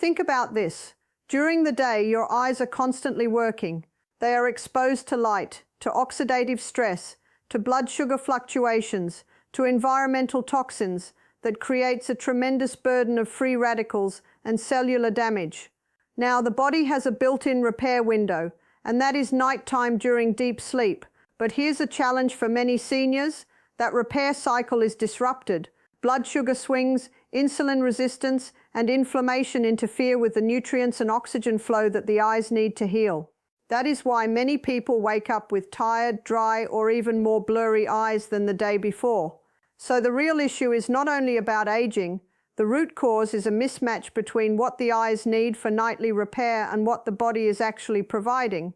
Think about this. During the day, your eyes are constantly working. They are exposed to light, to oxidative stress, to blood sugar fluctuations, to environmental toxins that creates a tremendous burden of free radicals and cellular damage. Now, the body has a built-in repair window, and that is nighttime during deep sleep. But here's a challenge for many seniors. That repair cycle is disrupted. Blood sugar swings, insulin resistance, and inflammation interfere with the nutrients and oxygen flow that the eyes need to heal. That is why many people wake up with tired, dry, or even more blurry eyes than the day before. So the real issue is not only about aging. The root cause is a mismatch between what the eyes need for nightly repair and what the body is actually providing.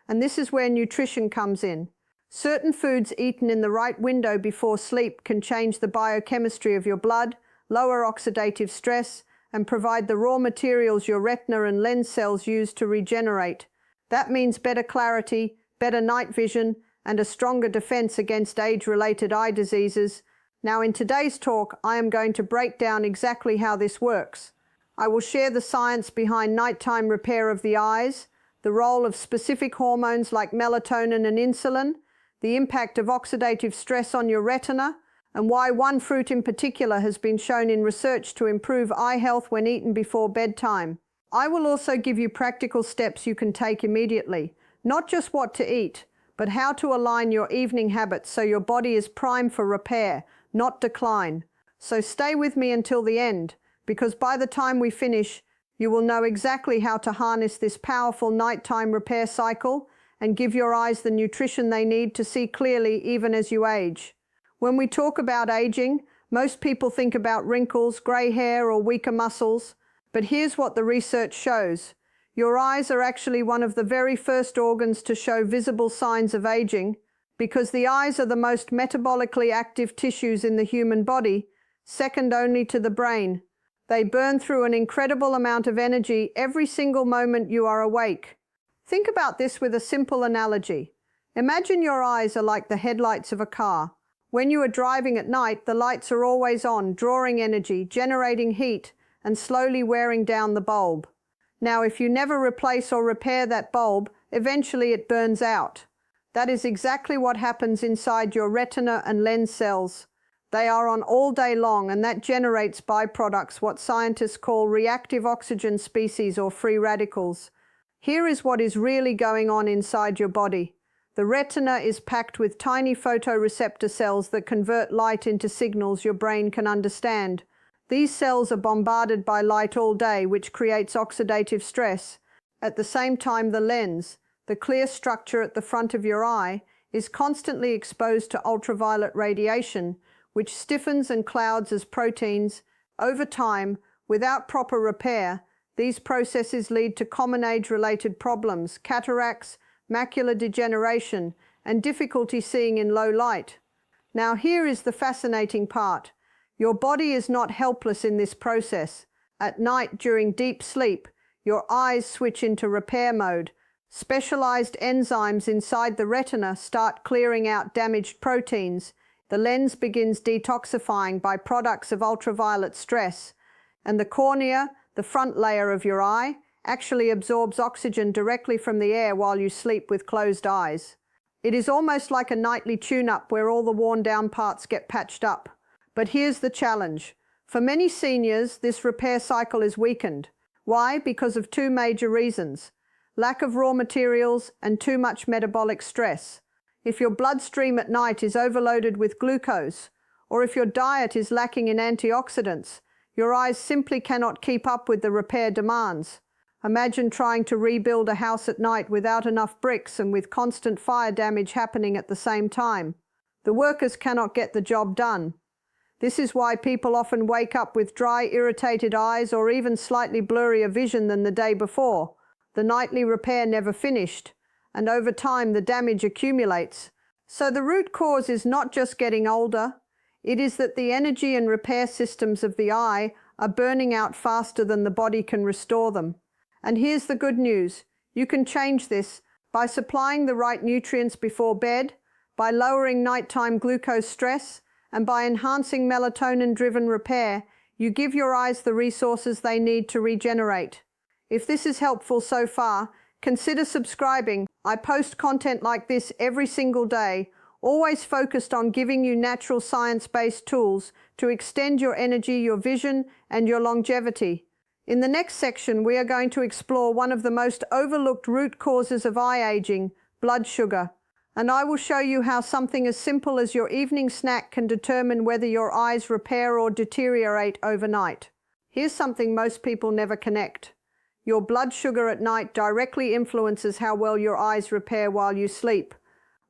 And this is where nutrition comes in. Certain foods eaten in the right window before sleep can change the biochemistry of your blood, lower oxidative stress, and provide the raw materials your retina and lens cells use to regenerate. That means better clarity, better night vision, and a stronger defense against age-related eye diseases. Now, in today's talk, I am going to break down exactly how this works. I will share the science behind nighttime repair of the eyes, the role of specific hormones like melatonin and insulin, the impact of oxidative stress on your retina, and why one fruit in particular has been shown in research to improve eye health when eaten before bedtime. I will also give you practical steps you can take immediately, not just what to eat, but how to align your evening habits so your body is primed for repair, not decline. So stay with me until the end, because by the time we finish, you will know exactly how to harness this powerful nighttime repair cycle and give your eyes the nutrition they need to see clearly even as you age. When we talk about aging, most people think about wrinkles, gray hair, or weaker muscles. But here's what the research shows. Your eyes are actually one of the very first organs to show visible signs of aging, because the eyes are the most metabolically active tissues in the human body, second only to the brain. They burn through an incredible amount of energy every single moment you are awake. Think about this with a simple analogy. Imagine your eyes are like the headlights of a car. When you are driving at night, the lights are always on, drawing energy, generating heat, and slowly wearing down the bulb. Now, if you never replace or repair that bulb, eventually it burns out. That is exactly what happens inside your retina and lens cells. They are on all day long, and that generates byproducts, what scientists call reactive oxygen species or free radicals. Here is what is really going on inside your body. The retina is packed with tiny photoreceptor cells that convert light into signals your brain can understand. These cells are bombarded by light all day, which creates oxidative stress. At the same time, the lens, the clear structure at the front of your eye, is constantly exposed to ultraviolet radiation, which stiffens and clouds as proteins. Over time, without proper repair, these processes lead to common age-related problems, cataracts, macular degeneration, and difficulty seeing in low light. Now, here is the fascinating part. Your body is not helpless in this process. At night, during deep sleep, your eyes switch into repair mode. Specialized enzymes inside the retina start clearing out damaged proteins. The lens begins detoxifying by products of ultraviolet stress. And the cornea, the front layer of your eye, actually absorbs oxygen directly from the air while you sleep with closed eyes. It is almost like a nightly tune-up where all the worn-down parts get patched up. But here's the challenge. For many seniors, this repair cycle is weakened. Why? Because of two major reasons: lack of raw materials and too much metabolic stress. If your bloodstream at night is overloaded with glucose, or if your diet is lacking in antioxidants, your eyes simply cannot keep up with the repair demands. Imagine trying to rebuild a house at night without enough bricks and with constant fire damage happening at the same time. The workers cannot get the job done. This is why people often wake up with dry, irritated eyes or even slightly blurrier vision than the day before. The nightly repair never finished, and over time the damage accumulates. So the root cause is not just getting older. It is that the energy and repair systems of the eye are burning out faster than the body can restore them. And here's the good news. You can change this by supplying the right nutrients before bed, by lowering nighttime glucose stress, and by enhancing melatonin-driven repair. You give your eyes the resources they need to regenerate. If this is helpful so far, consider subscribing. I post content like this every single day, always focused on giving you natural science-based tools to extend your energy, your vision, and your longevity. In the next section, we are going to explore one of the most overlooked root causes of eye aging, blood sugar. And I will show you how something as simple as your evening snack can determine whether your eyes repair or deteriorate overnight. Here's something most people never connect. Your blood sugar at night directly influences how well your eyes repair while you sleep.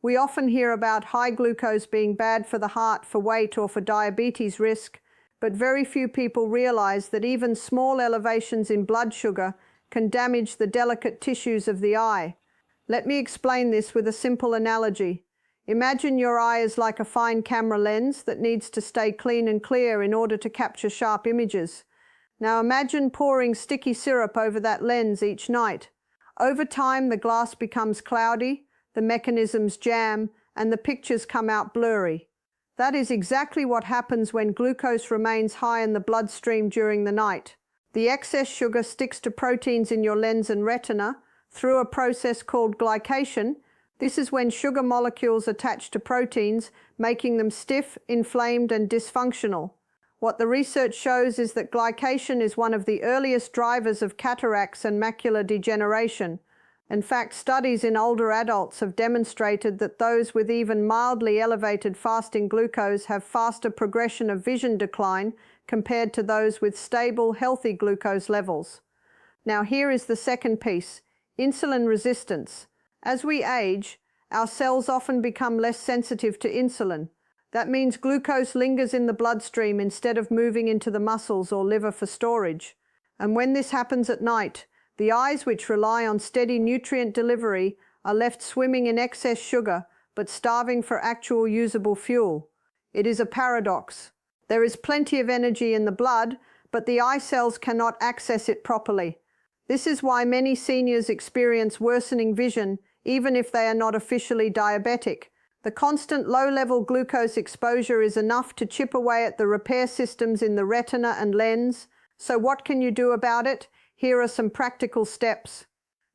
We often hear about high glucose being bad for the heart, for weight, or for diabetes risk, but very few people realize that even small elevations in blood sugar can damage the delicate tissues of the eye. Let me explain this with a simple analogy. Imagine your eye is like a fine camera lens that needs to stay clean and clear in order to capture sharp images. Now imagine pouring sticky syrup over that lens each night. Over time, the glass becomes cloudy, the mechanisms jam, and the pictures come out blurry. That is exactly what happens when glucose remains high in the bloodstream during the night. The excess sugar sticks to proteins in your lens and retina through a process called glycation. This is when sugar molecules attach to proteins, making them stiff, inflamed, and dysfunctional. What the research shows is that glycation is one of the earliest drivers of cataracts and macular degeneration. In fact, studies in older adults have demonstrated that those with even mildly elevated fasting glucose have faster progression of vision decline compared to those with stable, healthy glucose levels. Now here is the second piece: insulin resistance. As we age, our cells often become less sensitive to insulin. That means glucose lingers in the bloodstream instead of moving into the muscles or liver for storage. And when this happens at night, the eyes, which rely on steady nutrient delivery, are left swimming in excess sugar, but starving for actual usable fuel. It is a paradox. There is plenty of energy in the blood, but the eye cells cannot access it properly. This is why many seniors experience worsening vision, even if they are not officially diabetic. The constant low-level glucose exposure is enough to chip away at the repair systems in the retina and lens. So what can you do about it? Here are some practical steps.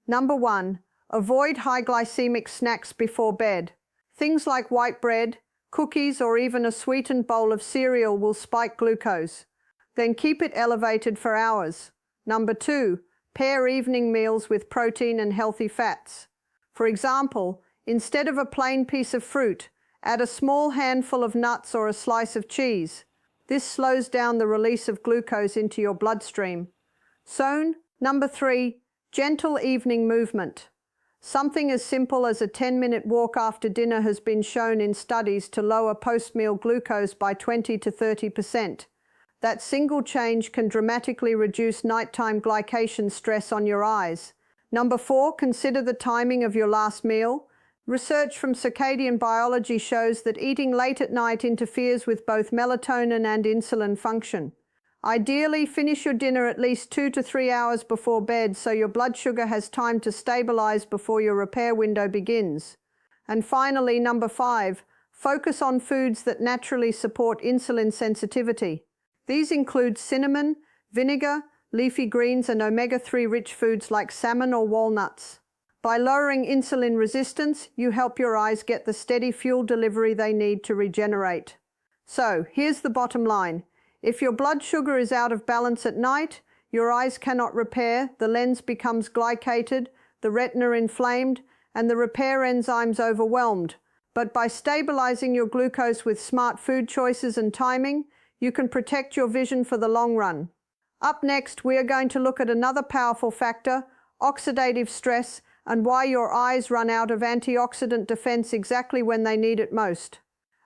Number 1, avoid high glycemic snacks before bed. Things like white bread, cookies, or even a sweetened bowl of cereal will spike glucose. Then keep it elevated for hours. Number 2, pair evening meals with protein and healthy fats. For example, instead of a plain piece of fruit, add a small handful of nuts or a slice of cheese. This slows down the release of glucose into your bloodstream. So, number 3, gentle evening movement. Something as simple as a 10-minute walk after dinner has been shown in studies to lower post-meal glucose by 20 to 30%. That single change can dramatically reduce nighttime glycation stress on your eyes. Number 4, consider the timing of your last meal. Research from circadian biology shows that eating late at night interferes with both melatonin and insulin function. Ideally, finish your dinner at least 2 to 3 hours before bed so your blood sugar has time to stabilize before your repair window begins. And finally, number 5, focus on foods that naturally support insulin sensitivity. These include cinnamon, vinegar, leafy greens, and omega-3 rich foods like salmon or walnuts. By lowering insulin resistance, you help your eyes get the steady fuel delivery they need to regenerate. So, here's the bottom line. If your blood sugar is out of balance at night, your eyes cannot repair, the lens becomes glycated, the retina inflamed, and the repair enzymes overwhelmed. But by stabilizing your glucose with smart food choices and timing, you can protect your vision for the long run. Up next, we are going to look at another powerful factor, oxidative stress, and why your eyes run out of antioxidant defense exactly when they need it most.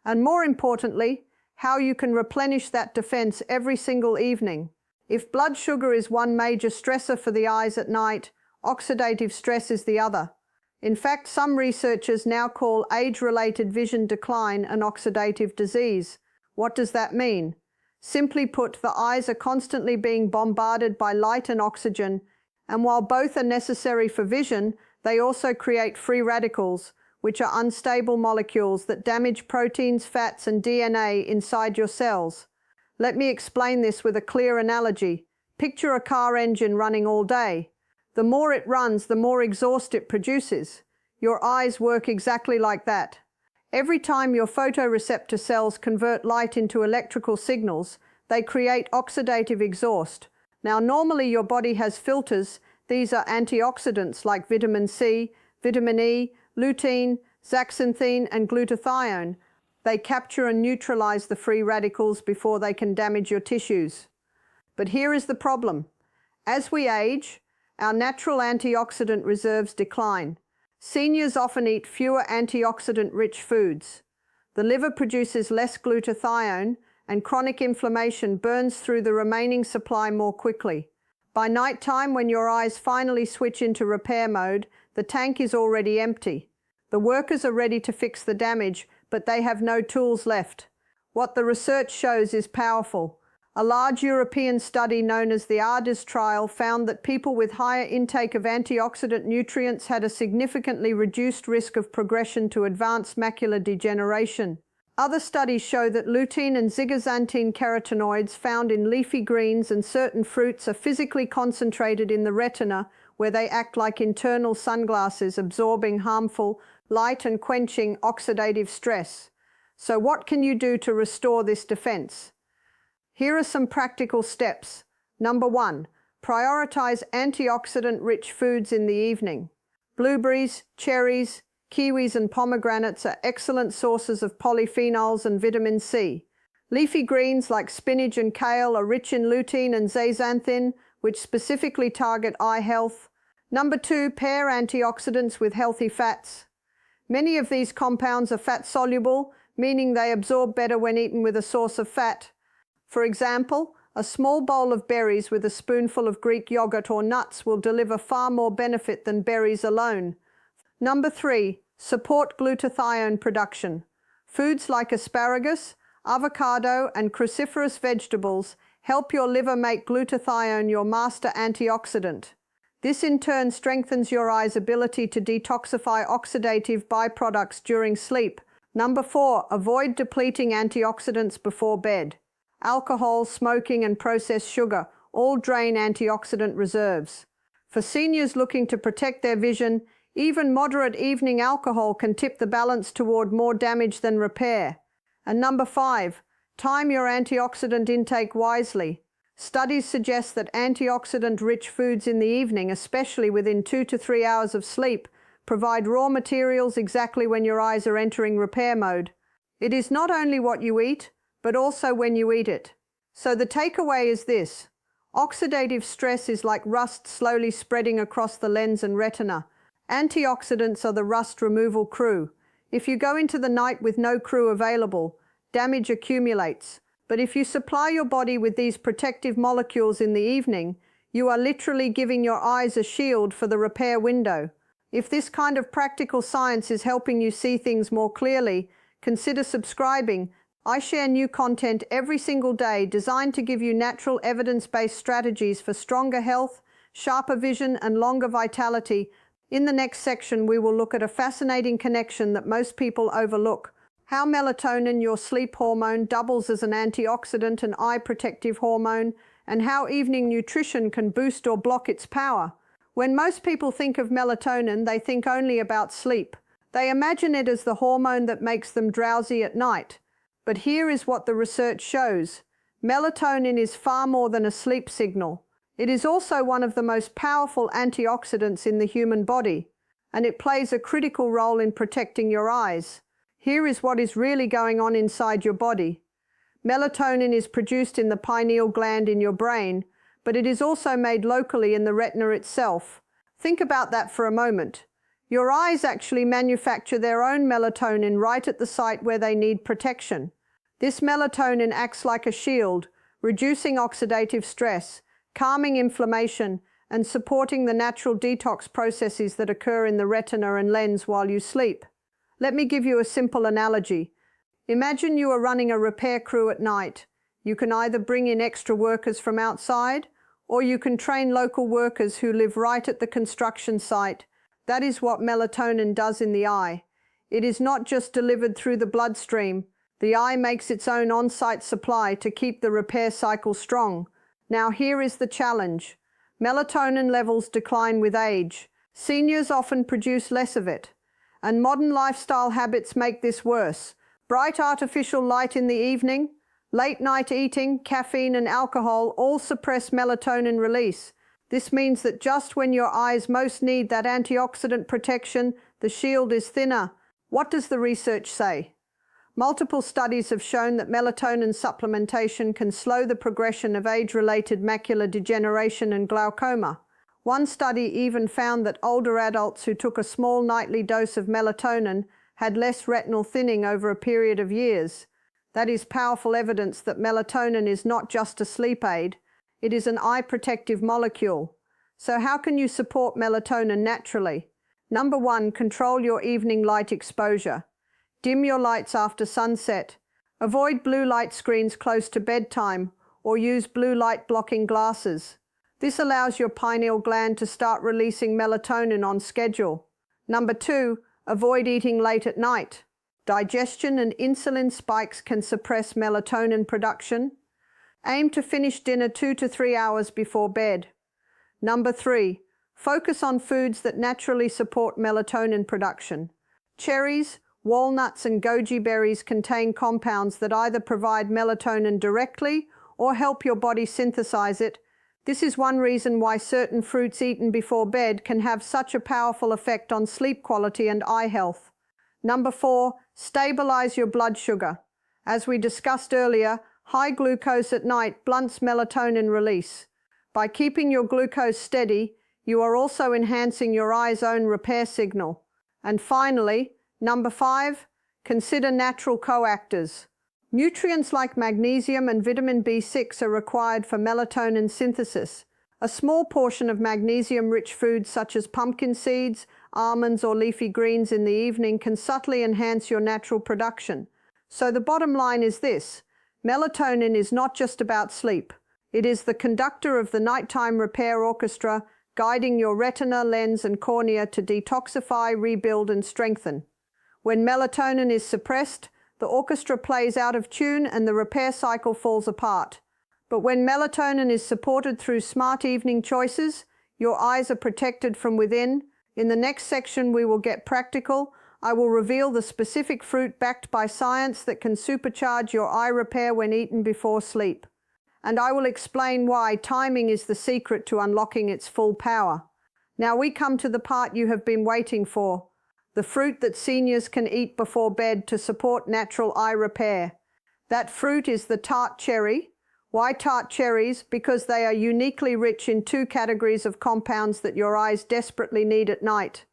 And more importantly, how you can replenish that defense every single evening. If blood sugar is one major stressor for the eyes at night, oxidative stress is the other. In fact, some researchers now call age-related vision decline an oxidative disease. What does that mean? Simply put, the eyes are constantly being bombarded by light and oxygen, and while both are necessary for vision, they also create free radicals, which are unstable molecules that damage proteins, fats, and DNA inside your cells. Let me explain this with a clear analogy. Picture a car engine running all day. The more it runs, the more exhaust it produces. Your eyes work exactly like that. Every time your photoreceptor cells convert light into electrical signals, they create oxidative exhaust. Now, normally your body has filters. These are antioxidants like vitamin C, vitamin E, lutein, zeaxanthin, and glutathione. They capture and neutralize the free radicals before they can damage your tissues. But here is the problem. As we age, our natural antioxidant reserves decline. Seniors often eat fewer antioxidant-rich foods. The liver produces less glutathione, and chronic inflammation burns through the remaining supply more quickly. By nighttime, when your eyes finally switch into repair mode, the tank is already empty. The workers are ready to fix the damage, but they have no tools left. What the research shows is powerful. A large European study known as the ARDIS trial found that people with higher intake of antioxidant nutrients had a significantly reduced risk of progression to advanced macular degeneration. Other studies show that lutein and zeaxanthin carotenoids found in leafy greens and certain fruits are physically concentrated in the retina, where they act like internal sunglasses, absorbing harmful light and quenching oxidative stress. So what can you do to restore this defense? Here are some practical steps. Number 1, prioritize antioxidant-rich foods in the evening. Blueberries, cherries, kiwis and pomegranates are excellent sources of polyphenols and vitamin C. Leafy greens like spinach and kale are rich in lutein and zeaxanthin, which specifically target eye health. Number 2, pair antioxidants with healthy fats. Many of these compounds are fat-soluble, meaning they absorb better when eaten with a source of fat. For example, a small bowl of berries with a spoonful of Greek yogurt or nuts will deliver far more benefit than berries alone. Number 3, support glutathione production. Foods like asparagus, avocado, and cruciferous vegetables help your liver make glutathione your master antioxidant. This in turn strengthens your eye's ability to detoxify oxidative byproducts during sleep. Number 4, avoid depleting antioxidants before bed. Alcohol, smoking, and processed sugar all drain antioxidant reserves. For seniors looking to protect their vision, even moderate evening alcohol can tip the balance toward more damage than repair. And number 5, time your antioxidant intake wisely. Studies suggest that antioxidant-rich foods in the evening, especially within 2 to 3 hours of sleep, provide raw materials exactly when your eyes are entering repair mode. It is not only what you eat, but also when you eat it. So the takeaway is this: oxidative stress is like rust slowly spreading across the lens and retina. Antioxidants are the rust removal crew. If you go into the night with no crew available, damage accumulates. But if you supply your body with these protective molecules in the evening, you are literally giving your eyes a shield for the repair window. If this kind of practical science is helping you see things more clearly, consider subscribing. I share new content every single day designed to give you natural evidence-based strategies for stronger health, sharper vision, and longer vitality. In the next section, we will look at a fascinating connection that most people overlook: how melatonin, your sleep hormone, doubles as an antioxidant and eye protective hormone, and how evening nutrition can boost or block its power. When most people think of melatonin, they think only about sleep. They imagine it as the hormone that makes them drowsy at night. But here is what the research shows. Melatonin is far more than a sleep signal. It is also one of the most powerful antioxidants in the human body, and it plays a critical role in protecting your eyes. Here is what is really going on inside your body. Melatonin is produced in the pineal gland in your brain, but it is also made locally in the retina itself. Think about that for a moment. Your eyes actually manufacture their own melatonin right at the site where they need protection. This melatonin acts like a shield, reducing oxidative stress, calming inflammation, and supporting the natural detox processes that occur in the retina and lens while you sleep. Let me give you a simple analogy. Imagine you are running a repair crew at night. You can either bring in extra workers from outside, or you can train local workers who live right at the construction site. That is what melatonin does in the eye. It is not just delivered through the bloodstream, The eye makes its own on-site supply to keep the repair cycle strong. Now here is the challenge. Melatonin levels decline with age. Seniors often produce less of it. And modern lifestyle habits make this worse. Bright artificial light in the evening, late night eating, caffeine and alcohol all suppress melatonin release. This means that just when your eyes most need that antioxidant protection, the shield is thinner. What does the research say? Multiple studies have shown that melatonin supplementation can slow the progression of age-related macular degeneration and glaucoma. One study even found that older adults who took a small nightly dose of melatonin had less retinal thinning over a period of years. That is powerful evidence that melatonin is not just a sleep aid, it is an eye protective molecule. So how can you support melatonin naturally? Number 1, control your evening light exposure. Dim your lights after sunset. Avoid blue light screens close to bedtime or use blue light blocking glasses. This allows your pineal gland to start releasing melatonin on schedule. Number 2, avoid eating late at night. Digestion and insulin spikes can suppress melatonin production. Aim to finish dinner 2 to 3 hours before bed. Number 3, focus on foods that naturally support melatonin production. Cherries, walnuts and goji berries contain compounds that either provide melatonin directly or help your body synthesize it. This is one reason why certain fruits eaten before bed can have such a powerful effect on sleep quality and eye health. Number 4, stabilize your blood sugar. As we discussed earlier, high glucose at night blunts melatonin release. By keeping your glucose steady, you are also enhancing your eye's own repair signal. And finally, number 5, consider natural coactors. Nutrients like magnesium and vitamin B6 are required for melatonin synthesis. A small portion of magnesium-rich foods such as pumpkin seeds, almonds or leafy greens in the evening can subtly enhance your natural production. So the bottom line is this: melatonin is not just about sleep. It is the conductor of the nighttime repair orchestra, guiding your retina, lens and cornea to detoxify, rebuild and strengthen. When melatonin is suppressed, the orchestra plays out of tune and the repair cycle falls apart. But when melatonin is supported through smart evening choices, your eyes are protected from within. In the next section we will get practical. I will reveal the specific fruit backed by science that can supercharge your eye repair when eaten before sleep. And I will explain why timing is the secret to unlocking its full power. Now we come to the part you have been waiting for. The fruit that seniors can eat before bed to support natural eye repair. That fruit is the tart cherry. Why tart cherries? Because they are uniquely rich in 2 categories of compounds that your eyes desperately need at night.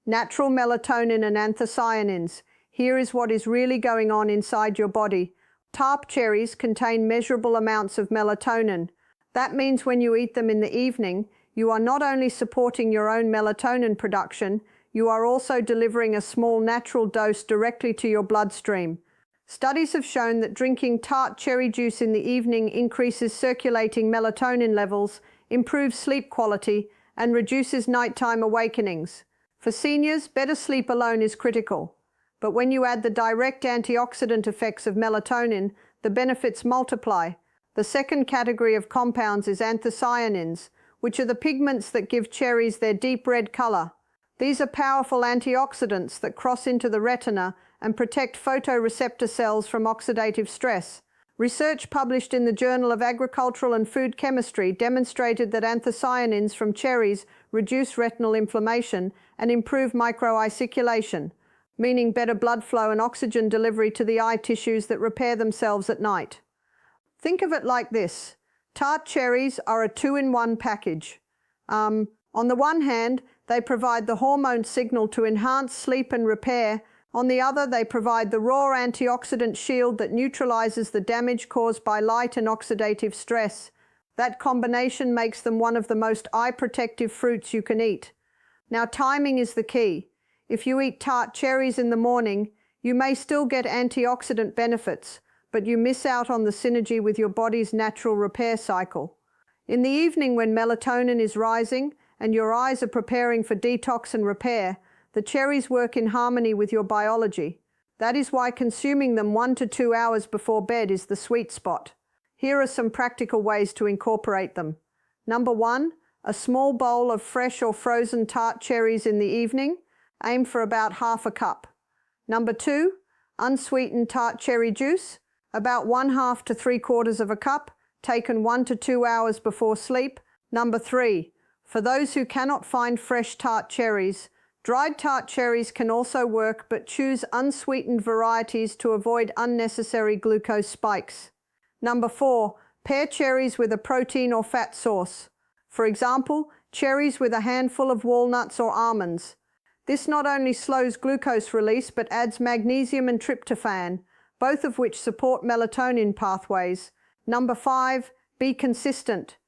Natural melatonin and anthocyanins. Here is what is really going on inside your body. Tart cherries contain measurable amounts of melatonin. That means when you eat them in the evening, you are not only supporting your own melatonin production, you are also delivering a small natural dose directly to your bloodstream. Studies have shown that drinking tart cherry juice in the evening increases circulating melatonin levels, improves sleep quality, and reduces nighttime awakenings. For seniors, better sleep alone is critical. But when you add the direct antioxidant effects of melatonin, the benefits multiply. The second category of compounds is anthocyanins, which are the pigments that give cherries their deep red color. These are powerful antioxidants that cross into the retina and protect photoreceptor cells from oxidative stress. Research published in the Journal of Agricultural and Food Chemistry demonstrated that anthocyanins from cherries reduce retinal inflammation and improve micro-eye circulation, meaning better blood flow and oxygen delivery to the eye tissues that repair themselves at night. Think of it like this. Tart cherries are a 2-in-1 package. On the one hand, they provide the hormone signal to enhance sleep and repair. On the other, they provide the raw antioxidant shield that neutralizes the damage caused by light and oxidative stress. That combination makes them one of the most eye-protective fruits you can eat. Now, timing is the key. If you eat tart cherries in the morning, you may still get antioxidant benefits, but you miss out on the synergy with your body's natural repair cycle. In the evening, when melatonin is rising and your eyes are preparing for detox and repair, the cherries work in harmony with your biology. That is why consuming them 1 to 2 hours before bed is the sweet spot. Here are some practical ways to incorporate them. Number 1, a small bowl of fresh or frozen tart cherries in the evening. Aim for about half a cup. Number 2, unsweetened tart cherry juice, about 1/2 to 3/4 of a cup, taken 1 to 2 hours before sleep. Number 3, for those who cannot find fresh tart cherries, dried tart cherries can also work, but choose unsweetened varieties to avoid unnecessary glucose spikes. Number 4, pair cherries with a protein or fat source. For example, cherries with a handful of walnuts or almonds. This not only slows glucose release but adds magnesium and tryptophan, both of which support melatonin pathways. Number 5, be consistent.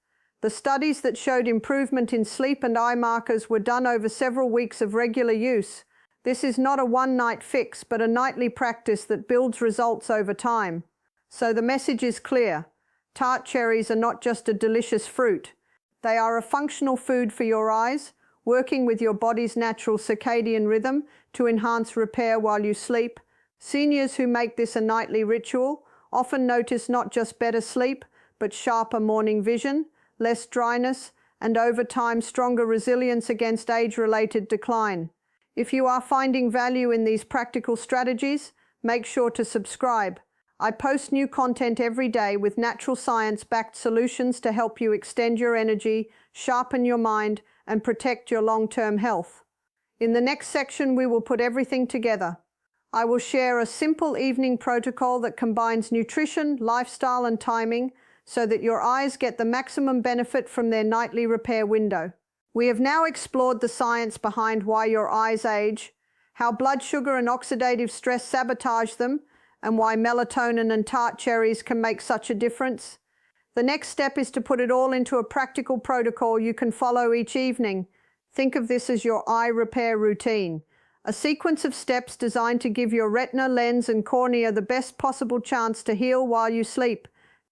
The studies that showed improvement in sleep and eye markers were done over several weeks of regular use. This is not a one-night fix, but a nightly practice that builds results over time. So the message is clear. Tart cherries are not just a delicious fruit. They are a functional food for your eyes, working with your body's natural circadian rhythm to enhance repair while you sleep. Seniors who make this a nightly ritual often notice not just better sleep, but sharper morning vision, less dryness, and over time stronger resilience against age-related decline. If you are finding value in these practical strategies, make sure to subscribe. I post new content every day with natural science-backed solutions to help you extend your energy, sharpen your mind, and protect your long-term health. In the next section, we will put everything together. I will share a simple evening protocol that combines nutrition, lifestyle, and timing so that your eyes get the maximum benefit from their nightly repair window. We have now explored the science behind why your eyes age, how blood sugar and oxidative stress sabotage them, and why melatonin and tart cherries can make such a difference. The next step is to put it all into a practical protocol you can follow each evening. Think of this as your eye repair routine, a sequence of steps designed to give your retina, lens, and cornea the best possible chance to heal while you sleep.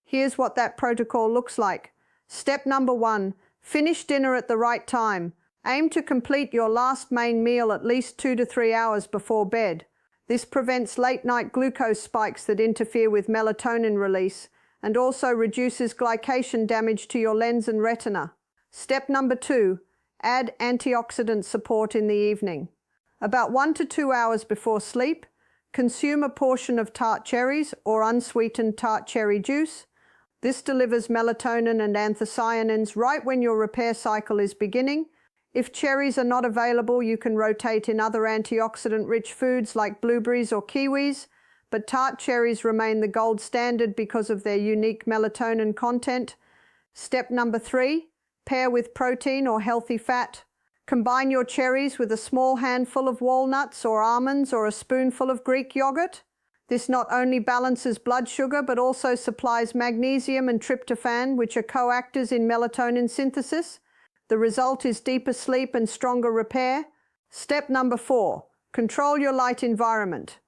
Here's what that protocol looks like. Step number 1, finish dinner at the right time. Aim to complete your last main meal at least 2 to 3 hours before bed. This prevents late-night glucose spikes that interfere with melatonin release and also reduces glycation damage to your lens and retina. Step number 2, add antioxidant support in the evening. About 1 to 2 hours before sleep, consume a portion of tart cherries or unsweetened tart cherry juice. This delivers melatonin and anthocyanins right when your repair cycle is beginning. If cherries are not available, you can rotate in other antioxidant-rich foods like blueberries or kiwis, but tart cherries remain the gold standard because of their unique melatonin content. Step number 3, pair with protein or healthy fat. Combine your cherries with a small handful of walnuts or almonds or a spoonful of Greek yogurt. This not only balances blood sugar but also supplies magnesium and tryptophan, which are coactors in melatonin synthesis. The result is deeper sleep and stronger repair. Step number 4, control your light environment.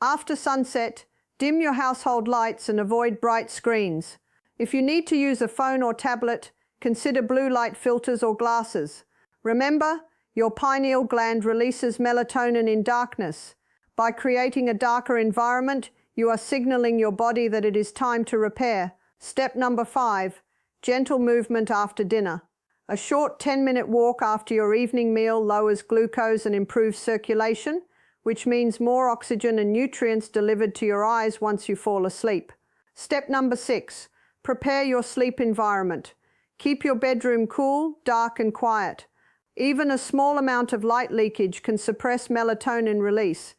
After sunset, dim your household lights and avoid bright screens. If you need to use a phone or tablet, consider blue light filters or glasses. Remember, your pineal gland releases melatonin in darkness. By creating a darker environment, you are signaling your body that it is time to repair. Step number 5, gentle movement after dinner. A short 10-minute walk after your evening meal lowers glucose and improves circulation, which means more oxygen and nutrients delivered to your eyes once you fall asleep. Step number 6, prepare your sleep environment. Keep your bedroom cool, dark, and quiet. Even a small amount of light leakage can suppress melatonin release.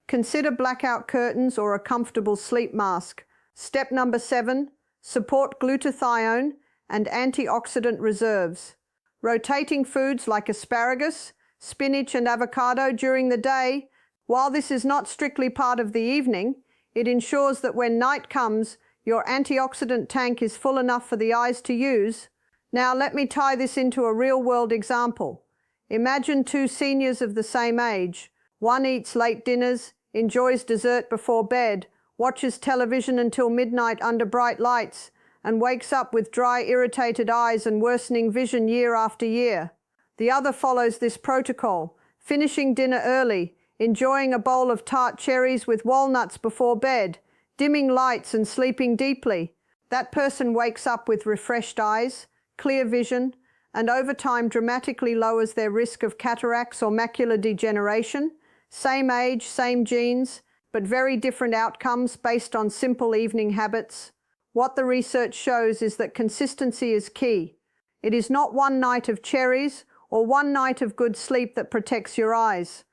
Consider blackout curtains or a comfortable sleep mask. Step number 7, support glutathione and antioxidant reserves. Rotating foods like asparagus, spinach, and avocado during the day, while this is not strictly part of the evening, it ensures that when night comes, your antioxidant tank is full enough for the eyes to use. Now let me tie this into a real-world example. Imagine 2 seniors of the same age. One eats late dinners, enjoys dessert before bed, watches television until midnight under bright lights, and wakes up with dry, irritated eyes and worsening vision year after year. The other follows this protocol, finishing dinner early, enjoying a bowl of tart cherries with walnuts before bed, dimming lights and sleeping deeply. That person wakes up with refreshed eyes, clear vision, and over time dramatically lowers their risk of cataracts or macular degeneration. Same age, same genes, but very different outcomes based on simple evening habits. What the research shows is that consistency is key. It is not one night of cherries or one night of good sleep that protects your eyes.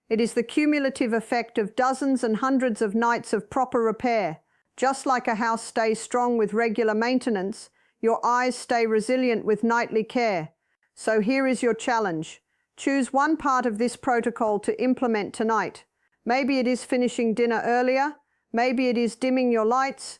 It is the cumulative effect of dozens and hundreds of nights of proper repair. Just like a house stays strong with regular maintenance, your eyes stay resilient with nightly care. So here is your challenge. Choose one part of this protocol to implement tonight. Maybe it is finishing dinner earlier, maybe it is dimming your lights,